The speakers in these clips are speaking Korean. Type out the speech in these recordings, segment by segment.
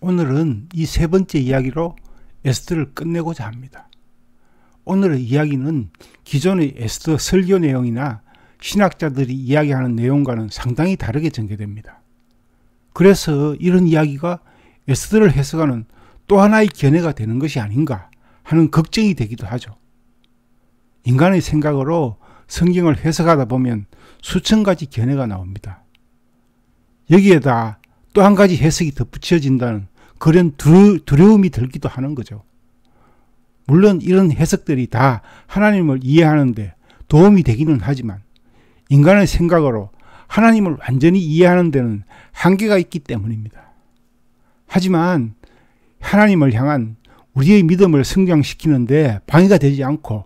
오늘은 이 세 번째 이야기로 에스더를 끝내고자 합니다. 오늘의 이야기는 기존의 에스더 설교 내용이나 신학자들이 이야기하는 내용과는 상당히 다르게 전개됩니다. 그래서 이런 이야기가 에스더를 해석하는 또 하나의 견해가 되는 것이 아닌가 하는 걱정이 되기도 하죠. 인간의 생각으로 성경을 해석하다 보면 수천 가지 견해가 나옵니다. 여기에다 또 한 가지 해석이 덧붙여진다는 그런 두려움이 들기도 하는 거죠. 물론 이런 해석들이 다 하나님을 이해하는데 도움이 되기는 하지만 인간의 생각으로 하나님을 완전히 이해하는 데는 한계가 있기 때문입니다. 하지만 하나님을 향한 우리의 믿음을 성장시키는데 방해가 되지 않고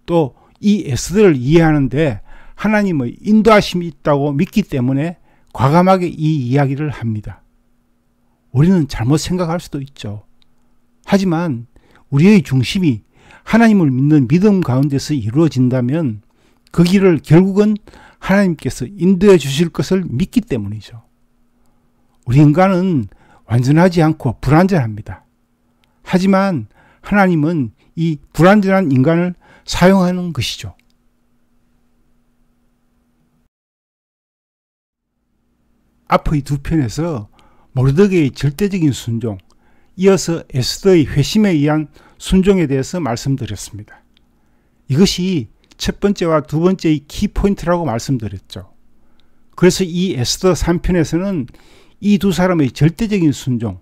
또 이 에스더를 이해하는데 하나님의 인도하심이 있다고 믿기 때문에 과감하게 이 이야기를 합니다. 우리는 잘못 생각할 수도 있죠. 하지만 우리의 중심이 하나님을 믿는 믿음 가운데서 이루어진다면 그 길을 결국은 하나님께서 인도해 주실 것을 믿기 때문이죠. 우리 인간은 완전하지 않고 불완전합니다. 하지만 하나님은 이 불완전한 인간을 사용하는 것이죠. 앞의 두 편에서 모르드게의 절대적인 순종, 이어서 에스더의 회심에 의한 순종에 대해서 말씀드렸습니다. 이것이 첫 번째와 두 번째의 키포인트라고 말씀드렸죠. 그래서 이 에스더 3편에서는 이 두 사람의 절대적인 순종,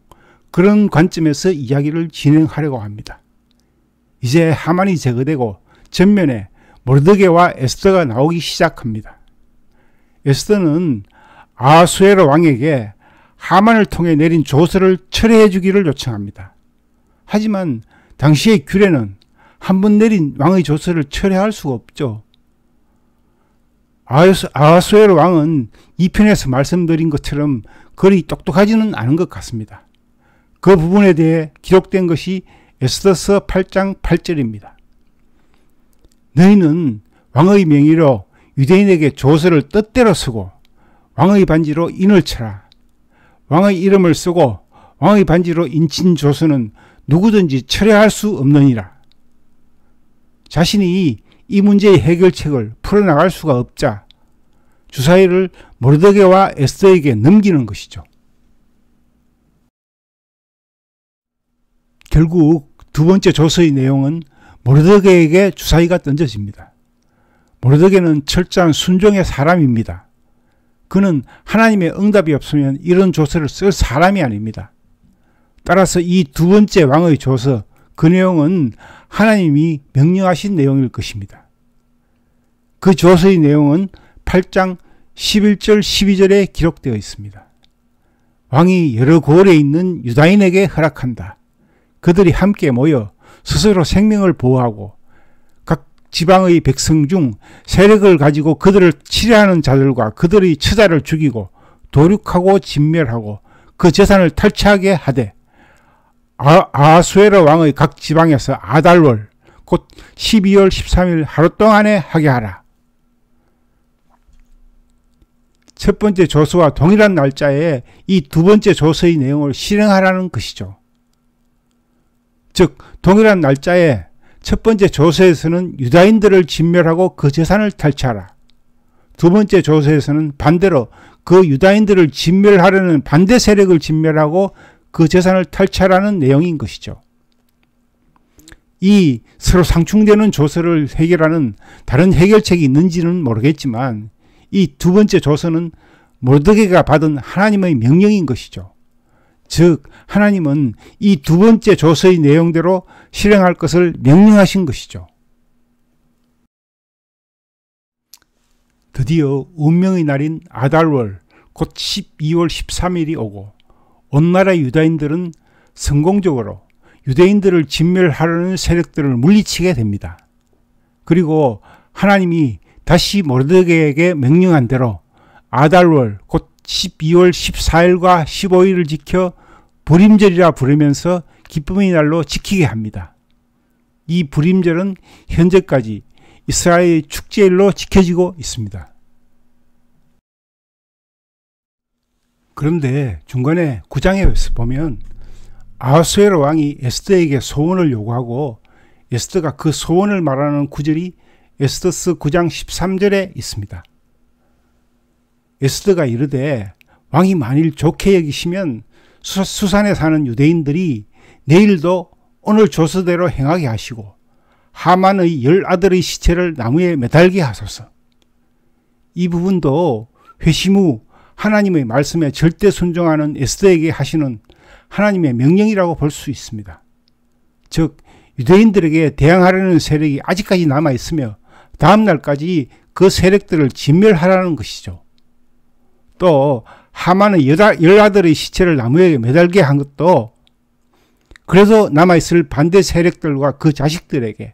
그런 관점에서 이야기를 진행하려고 합니다. 이제 하만이 제거되고 전면에 모르드게와 에스더가 나오기 시작합니다. 에스더는 아하수에로 왕에게 하만을 통해 내린 조서를 철회해 주기를 요청합니다. 하지만 당시의 규례는 한 번 내린 왕의 조서를 철회할 수가 없죠. 아하수에로 왕은 2편에서 말씀드린 것처럼 그리 똑똑하지는 않은 것 같습니다. 그 부분에 대해 기록된 것이 에스더서 8장 8절입니다. 너희는 왕의 명의로 유대인에게 조서를 뜻대로 쓰고 왕의 반지로 인을 쳐라. 왕의 이름을 쓰고 왕의 반지로 인친 조서는 누구든지 철회할 수 없느니라. 자신이 이 문제의 해결책을 풀어나갈 수가 없자 주사위를 모르드게와 에스더에게 넘기는 것이죠. 결국 두 번째 조서의 내용은 모르드게에게 주사위가 던져집니다. 모르드게는 철저한 순종의 사람입니다. 그는 하나님의 응답이 없으면 이런 조서를 쓸 사람이 아닙니다. 따라서 이 두 번째 왕의 조서, 그 내용은 하나님이 명령하신 내용일 것입니다. 그 조서의 내용은 8장 11절 12절에 기록되어 있습니다. 왕이 여러 고을에 있는 유다인에게 허락한다. 그들이 함께 모여 스스로 생명을 보호하고 각 지방의 백성 중 세력을 가지고 그들을 치려하는 자들과 그들의 처자를 죽이고 도륙하고 진멸하고 그 재산을 탈취하게 하되 아하수에로 왕의 각 지방에서 아달월 곧 12월 13일 하루 동안에 하게 하라. 첫 번째 조서와 동일한 날짜에 이 두 번째 조서의 내용을 실행하라는 것이죠. 즉 동일한 날짜에 첫 번째 조서에서는 유다인들을 진멸하고 그 재산을 탈취하라. 두 번째 조서에서는 반대로 그 유다인들을 진멸하려는 반대 세력을 진멸하고 그 재산을 탈취하라는 내용인 것이죠. 이 서로 상충되는 조서를 해결하는 다른 해결책이 있는지는 모르겠지만 이 두 번째 조서는 모르드게가 받은 하나님의 명령인 것이죠. 즉 하나님은 이 두 번째 조서의 내용대로 실행할 것을 명령하신 것이죠. 드디어 운명의 날인 아달월 곧 12월 13일이 오고 온 나라 유다인들은 성공적으로 유대인들을 진멸하려는 세력들을 물리치게 됩니다. 그리고 하나님이 다시 모르드게에게 명령한 대로 아달월 곧 12월 14일과 15일을 지켜 불임절이라 부르면서 기쁨의 날로 지키게 합니다. 이 불임절은 현재까지 이스라엘의 축제일로 지켜지고 있습니다. 그런데 중간에 9장에서 보면 아하수에로 왕이 에스더에게 소원을 요구하고 에스더가 그 소원을 말하는 구절이 에스더서 9장 13절에 있습니다. 에스더가 이르되 왕이 만일 좋게 여기시면 수산에 사는 유대인들이 내일도 오늘 조서대로 행하게 하시고 하만의 10아들의 시체를 나무에 매달게 하소서. 이 부분도 회심 후 하나님의 말씀에 절대 순종하는 에스더에게 하시는 하나님의 명령이라고 볼 수 있습니다. 즉 유대인들에게 대항하려는 세력이 아직까지 남아있으며 다음 날까지 그 세력들을 진멸하라는 것이죠. 또 하만의 10아들의 시체를 나무에 매달게 한 것도 그래도 남아있을 반대 세력들과 그 자식들에게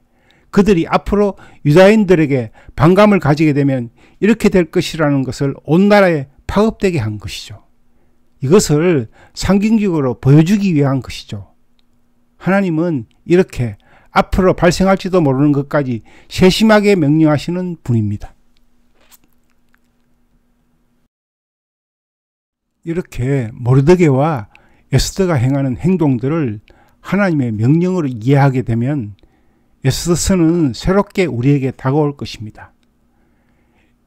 그들이 앞으로 유다인들에게 반감을 가지게 되면 이렇게 될 것이라는 것을 온 나라에 파급되게 한 것이죠. 이것을 상징적으로 보여주기 위한 것이죠. 하나님은 이렇게 앞으로 발생할지도 모르는 것까지 세심하게 명령하시는 분입니다. 이렇게 모르드게와 에스더가 행하는 행동들을 하나님의 명령으로 이해하게 되면 에스더서는 새롭게 우리에게 다가올 것입니다.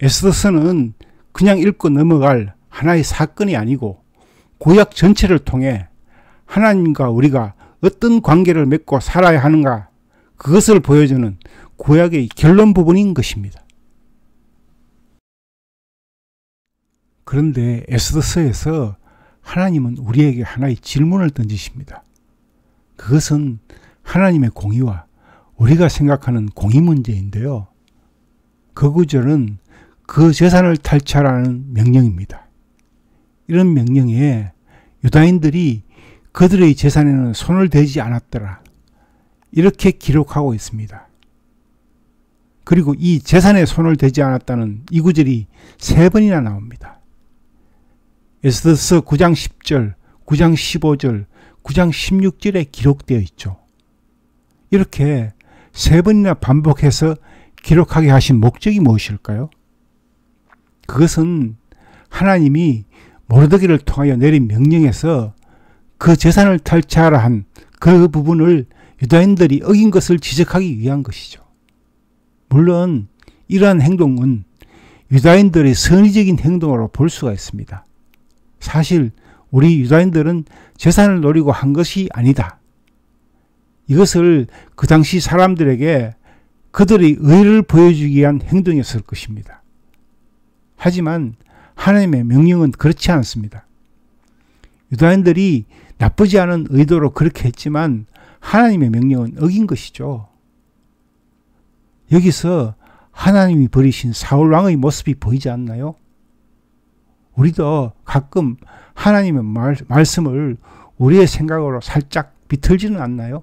에스더서는 그냥 읽고 넘어갈 하나의 사건이 아니고 구약 전체를 통해 하나님과 우리가 어떤 관계를 맺고 살아야 하는가 그것을 보여주는 구약의 결론 부분인 것입니다. 그런데 에스더서에서 하나님은 우리에게 하나의 질문을 던지십니다. 그것은 하나님의 공의와 우리가 생각하는 공의 문제인데요. 그 구절은 그 재산을 탈취하라는 명령입니다. 이런 명령에 유다인들이 그들의 재산에는 손을 대지 않았더라. 이렇게 기록하고 있습니다. 그리고 이 재산에 손을 대지 않았다는 이 구절이 3번이나 나옵니다. 에스더서 9장 10절, 9장 15절, 9장 16절에 기록되어 있죠. 이렇게 3번이나 반복해서 기록하게 하신 목적이 무엇일까요? 그것은 하나님이 모르드게를 통하여 내린 명령에서 그 재산을 탈취하라 한 그 부분을 유다인들이 어긴 것을 지적하기 위한 것이죠. 물론 이러한 행동은 유다인들의 선의적인 행동으로 볼 수가 있습니다. 사실 우리 유다인들은 재산을 노리고 한 것이 아니다. 이것을 그 당시 사람들에게 그들의 의를 보여주기 위한 행동이었을 것입니다. 하지만 하나님의 명령은 그렇지 않습니다. 유다인들이 나쁘지 않은 의도로 그렇게 했지만 하나님의 명령은 어긴 것이죠. 여기서 하나님이 버리신 사울 왕의 모습이 보이지 않나요? 우리도 가끔 하나님의 말씀을 우리의 생각으로 살짝 비틀지는 않나요?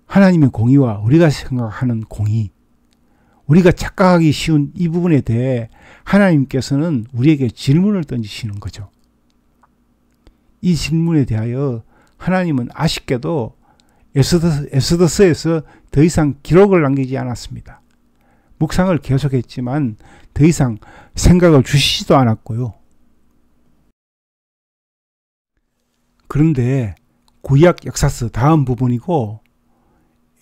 하나님의 공의와 우리가 생각하는 공의, 우리가 착각하기 쉬운 이 부분에 대해 하나님께서는 우리에게 질문을 던지시는 거죠. 이 질문에 대하여 하나님은 아쉽게도 에스더서에서 더 이상 기록을 남기지 않았습니다. 묵상을 계속했지만 더 이상 생각을 주시지도 않았고요. 그런데 구약 역사서 다음 부분이고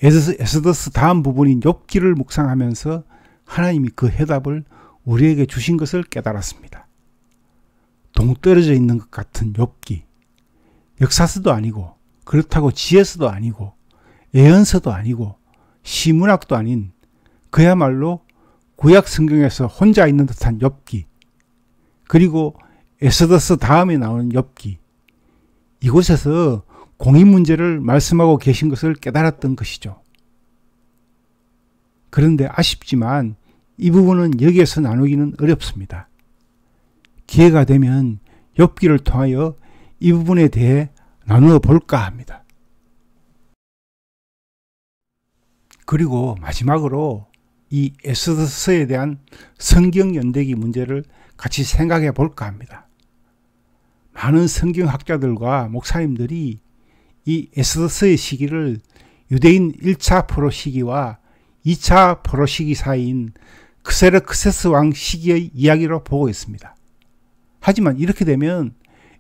에스더서 다음 부분인 욥기를 묵상하면서 하나님이 그 해답을 우리에게 주신 것을 깨달았습니다. 동떨어져 있는 것 같은 욥기, 역사서도 아니고 그렇다고 지혜서도 아니고 예언서도 아니고 시문학도 아닌 그야말로 구약 성경에서 혼자 있는 듯한 욥기, 그리고 에스더서 다음에 나오는 욥기, 이곳에서 공의 문제를 말씀하고 계신 것을 깨달았던 것이죠. 그런데 아쉽지만 이 부분은 여기에서 나누기는 어렵습니다. 기회가 되면 욥기를 통하여 이 부분에 대해 나누어 볼까 합니다. 그리고 마지막으로 이 에스더서에 대한 성경 연대기 문제를 같이 생각해 볼까 합니다. 많은 성경학자들과 목사님들이 이 에스더서의 시기를 유대인 1차 포로 시기와 2차 포로 시기 사이인 크세르크세스 왕 시기의 이야기로 보고 있습니다. 하지만 이렇게 되면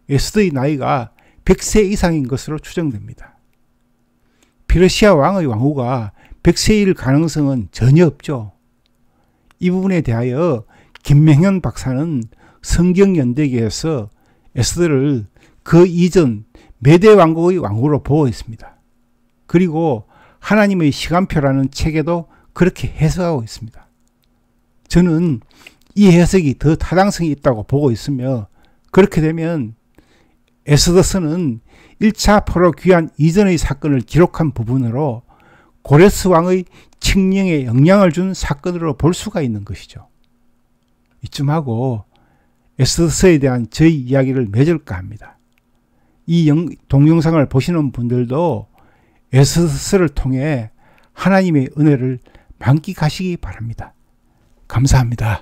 에스더의 나이가 100세 이상인 것으로 추정됩니다. 페르시아 왕의 왕후가 100세일 가능성은 전혀 없죠. 이 부분에 대하여 김명현 박사는 성경연대기에서 에스더를 그 이전 메대 왕국의 왕후로 보고 있습니다. 그리고 하나님의 시간표라는 책에도 그렇게 해석하고 있습니다. 저는 이 해석이 더 타당성이 있다고 보고 있으며, 그렇게 되면 에스더서는 1차 포로 귀환 이전의 사건을 기록한 부분으로 고레스 왕의 칙령에 영향을 준 사건으로 볼 수가 있는 것이죠. 이쯤 하고 에스더서에 대한 저희 이야기를 맺을까 합니다. 이 동영상을 보시는 분들도 에스더서를 통해 하나님의 은혜를 만끽하시기 바랍니다. 감사합니다.